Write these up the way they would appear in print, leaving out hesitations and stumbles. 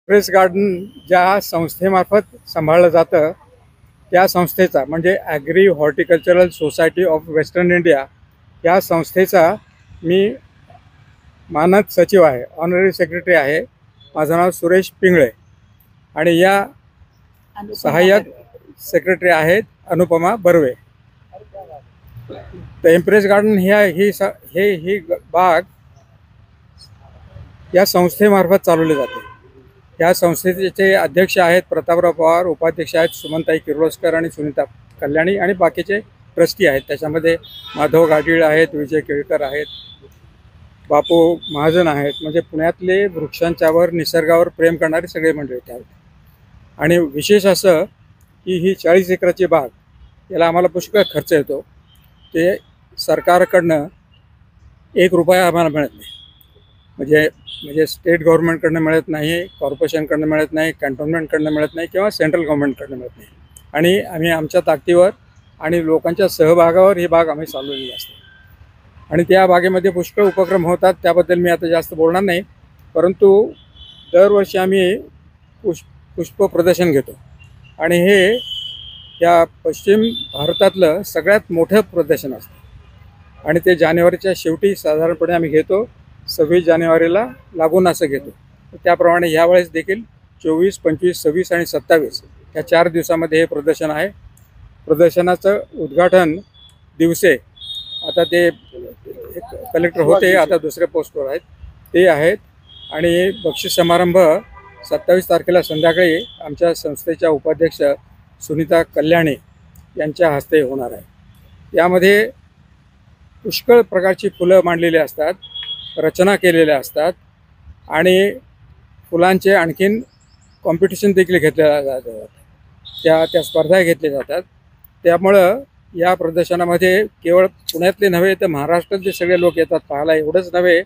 Press garden ज्या संस्थेमार्फत सांभाळलं जातं त्या संस्थेचा म्हणजे agri horticultural society of western India या संस्थेचा मी मानद सचिव आहे, ऑनररी सेक्रेटरी आहे. माझं नाव सुरेश पिंगळे आणि या सहाय्यक सेक्रेटरी आहेत अनुपमा बर्वे. तर एम्प्रेस गार्डन ही बाग या संस्थेमार्फत चालवली जाते. या संस्थेचे अध्यक्ष आहेत प्रतापराव पवार, उपाध्यक्ष आहेत सुमनताई किर्लोस्कर आणि सुनीता कल्याणी आणि बाकीचे ट्रस्टी आहेत. त्याच्यामध्ये माधव गाडीळ आहेत, विजय केळकर आहेत, बापू महाजन आहेत. म्हणजे पुण्यातले वृक्षांच्यावर निसर्गावर प्रेम करणारे सगळे मंडळी आहेत. आणि विशेष असं की ही 40 एकराची बाग, याला आम्हाला पुष्कळ खर्च येतो. ते सरकारकडनं 1 रुपया आम्हाला मिळत नाही. म्हणजे स्टेट गव्हर्नमेंटकडनं मिळत नाही, कॉर्पोरेशनकडनं मिळत नाही, कॅन्टोन्मेंटकडनं मिळत नाही किंवा सेंट्रल गव्हर्नमेंटकडनं मिळत नाही. आणि आम्ही आमच्या ताकदीवर आणि लोकांच्या सहभागावर ही बाग आम्ही चालवलेली असते. आणि त्या बागेमध्ये पुष्कळ उपक्रम होतात, त्याबद्दल मी आता जास्त बोलणार नाही. परंतु दरवर्षी आम्ही पुष्प प्रदर्शन घेतो आणि हे या पश्चिम भारतातलं सगळ्यात मोठं प्रदर्शन असतं. आणि ते जानेवारीच्या शेवटी साधारणपणे आम्ही घेतो. 26 जानेवारीला लागून असं घेतो. त्याप्रमाणे ह्यावेळेस देखील 24, 25, 26 आणि 27 या 4 दिवसामध्ये हे प्रदर्शन आहे. प्रदर्शनाचं उद्घाटन दिवसे आता ते कलेक्टर होते, आता दुसऱ्या पोस्टवर आहेत, ते आहेत. आणि बक्षीस समारंभ 27 तारखेला संध्याकाळी आमच्या संस्थेच्या उपाध्यक्ष सुनीता कल्याणी यांच्या हस्ते होणार आहे. यामध्ये पुष्कळ प्रकारची फुलं मांडलेली असतात, रचना केलेल्या असतात आणि फुलांचे आणखीन कॉम्पिटिशन देखील घेतल्या जातात. त्या स्पर्धा घेतल्या जातात. त्यामुळं या प्रदर्शनामध्ये केवळ पुण्यातले नव्हे तर महाराष्ट्रातले सगळे लोक येतात पाहायला. एवढंच नव्हे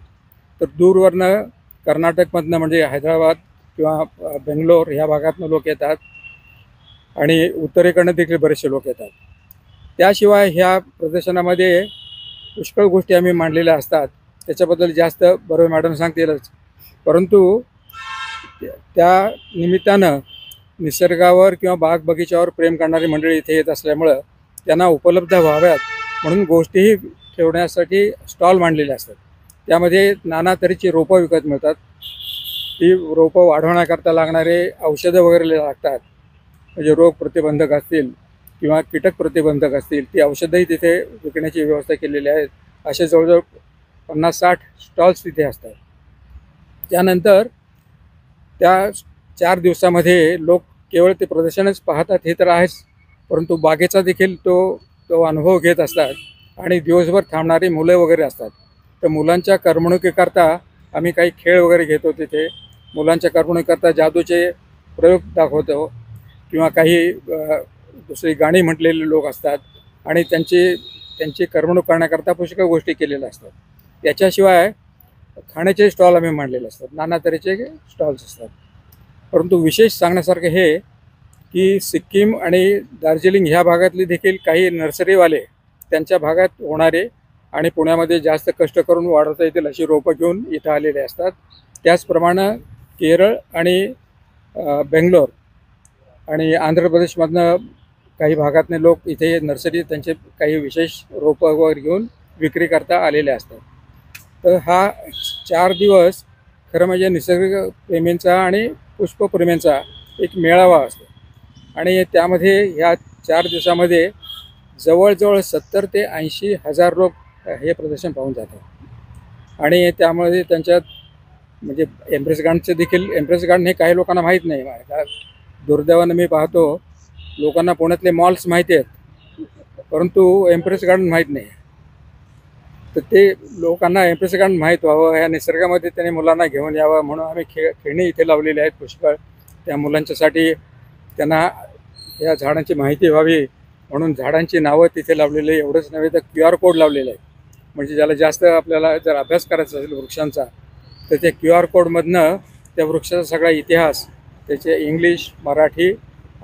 तर दूरवरनं कर्नाटकमधनं म्हणजे हैदराबाद किंवा बेंगलोर ह्या भागातनं लोक येतात आणि उत्तरेकडनं देखील बरेचसे लोक येतात. त्याशिवाय ह्या प्रदर्शनामध्ये पुष्कळ गोष्टी आम्ही मांडलेल्या असतात. त्याच्याबद्दल जास्त बरोबर मॅडम सांगतीलच. परंतु त्या निमित्तानं निसर्गावर किंवा बाग बगीच्यावर प्रेम करणारी मंडळी इथे येत असल्यामुळं त्यांना उपलब्ध व्हाव्यात म्हणून गोष्टीही ठेवण्यासाठी स्टॉल मांडलेले असतात. त्यामध्ये नाना तऱ्हेची रोपं विकत मिळतात. ती रोपं वाढवण्याकरता लागणारे औषधं वगैरे लागतात. म्हणजे रोग प्रतिबंधक असतील किंवा कीटक प्रतिबंधक असतील, ती औषधंही तिथे विकण्याची व्यवस्था केलेली आहे. असे जवळजवळ 50-60 स्टॉल्स तिथे असतात. त्यानंतर त्या 4 दिवसामध्ये लोक केवळ ते प्रदर्शनच पाहतात हे तर आहेच, परंतु बागेचा देखील तो अनुभव घेत असतात. आणि दिवसभर थांबणारी मुलं वगैरे असतात. तर मुलांच्या करमणुकीकरता आम्ही काही खेळ वगैरे घेतो तिथे. मुलांच्या करमणुकीकरता जादूचे प्रयोग दाखवतो किंवा काही दुसरी गाणी म्हटलेले लोक असतात आणि त्यांची करमणूक करण्याकरता पुष्कळ गोष्टी केलेल्या असतात. याच्याशिवाय खाण्याचे स्टॉल आम्ही मांडलेले असतात, नाना तऱ्हेचे स्टॉल्स असतात. परंतु विशेष सांगण्यासारखं हे की सिक्कीम आणि दार्जिलिंग ह्या भागातले देखील काही नर्सरीवाले त्यांच्या भागात होणारे आणि पुण्यामध्ये जास्त कष्ट करून वाढवता येतील अशी रोपं घेऊन इथं आलेले असतात. त्याचप्रमाणे केरळ आणि बेंगलोर आणि आंध्र प्रदेशमधनं काही भागातले लोक इथे नर्सरी त्यांचे काही विशेष रोपं वगैरे घेऊन विक्री करता आलेले असतात. तर हा 4 दिवस खरं म्हणजे निसर्गप्रेमींचा आणि पुष्पप्रेमींचा एक मेळावा असतो. आणि त्यामध्ये ह्या 4 दिवसामध्ये जवळजवळ 70 ते 80 हजार लोक हे प्रदर्शन पाहून जातात. आणि त्यामध्ये त्यांच्यात म्हणजे एम्प्रेस गार्डन हे काही लोकांना माहीत नाही. दुर्दैवानं मी पाहतो लोकांना पुण्यातले मॉल्स माहिती आहेत, परंतु एम्प्रेस गार्डन माहीत नाही. तर ते लोकांना एम्प्रेस गार्डन माहीत व्हावं, ह्या निसर्गामध्ये त्यांनी मुलांना घेऊन यावं म्हणून आम्ही खेळणी इथे लावलेली आहेत पुष्कळ. त्या मुलांच्यासाठी त्यांना या झाडांची माहिती व्हावी म्हणून झाडांची नावं तिथे लावलेली आहे. एवढंच नव्हे तर QR कोड लावलेलं आहे. म्हणजे ज्याला जास्त आपल्याला जर अभ्यास करायचा असेल वृक्षांचा तर त्या QR कोडमधनं त्या वृक्षाचा सगळा इतिहास, त्याचे इंग्लिश, मराठी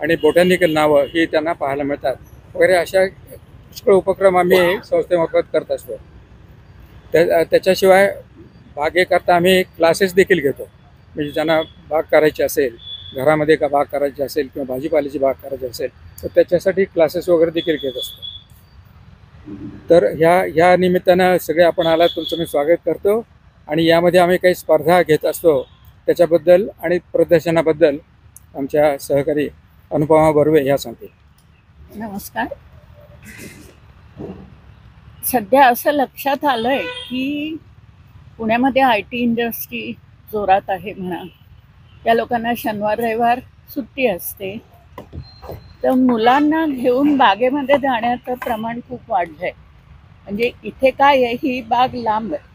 आणि बोटॅनिकल नावं ही त्यांना पाहायला मिळतात वगैरे. अशा पुष्कळ उपक्रम आम्ही संस्थेमार्फत करत असतो. त्याच्याशिवाय बागेकरता आम्ही क्लासेस देखील घेतो. म्हणजे ज्यांना बाग करायची असेल, घरामध्ये का बाग करायची असेल किंवा भाजीपाल्याची बाग करायची असेल तर त्याच्यासाठी क्लासेस वगैरे देखील घेत असतो. तर ह्या निमित्तानं सगळे आपण आलात, तुमचं मी स्वागत करतो. आणि यामध्ये आम्ही काही स्पर्धा घेत असतो त्याच्याबद्दल आणि प्रदर्शनाबद्दल आमच्या सहकारी अनुपमा बर्वे ह्या सांगतील. नमस्कार. सध्या असं लक्षात आलंय की पुण्यामध्ये IT इंडस्ट्री जोरात आहे म्हणा. त्या लोकांना शनिवार रविवार सुट्टी असते, तर मुलांना घेऊन बागेमध्ये जाण्याचं प्रमाण खूप वाढलंय. म्हणजे इथे काय आहे, ही बाग लांब आहे.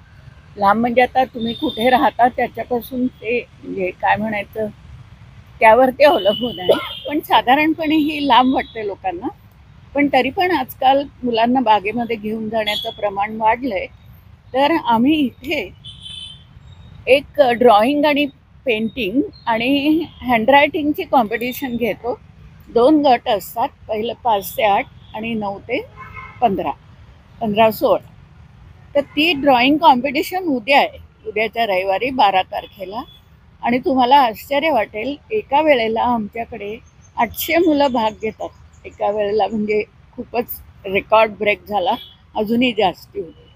लांब म्हणजे आता तुम्ही कुठे राहता त्याच्यापासून ते म्हणजे काय म्हणायचं त्यावर ते अवलंबून आहे. पण साधारणपणे ही लांब वाटते लोकांना. पण तरी पण आजकाल मुलांना बागेमध्ये घेऊन जाण्याचं प्रमाण वाढलंय. तर आम्ही इथे एक ड्रॉइंग आणि पेंटिंग आणि हँडरायटिंगची कॉम्पिटिशन घेतो. 2 गट असतात, पहिलं 5 ते 8 आणि 9 ते 15-16. तर ती ड्रॉइंग कॉम्पिटिशन उद्या आहे, उद्याच्या रविवारी 12 तारखेला. आणि तुम्हाला आश्चर्य वाटेल, एका वेळेला आमच्याकडे 800 मुलं भाग घेतात एका वेळेला. म्हणजे खूपच रेकॉर्ड ब्रेक झाला, अजूनही जास्ती होते.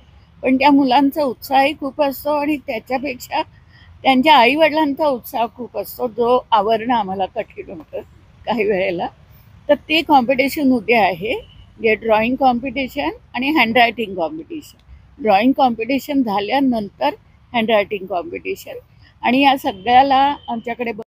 पण त्या मुलांचा उत्साहही खूप असतो आणि त्याच्यापेक्षा त्यांच्या आईवडिलांचा उत्साह खूप असतो, जो आवरणं आम्हाला कठीण होतं काही वेळेला. तर ते कॉम्पिटिशन उद्या आहे, जे ड्रॉइंग कॉम्पिटिशन आणि हँडरायटिंग कॉम्पिटिशन. ड्रॉइंग कॉम्पिटिशन झाल्यानंतर हँडरायटिंग कॉम्पिटिशन. आणि या सगळ्याला आमच्याकडे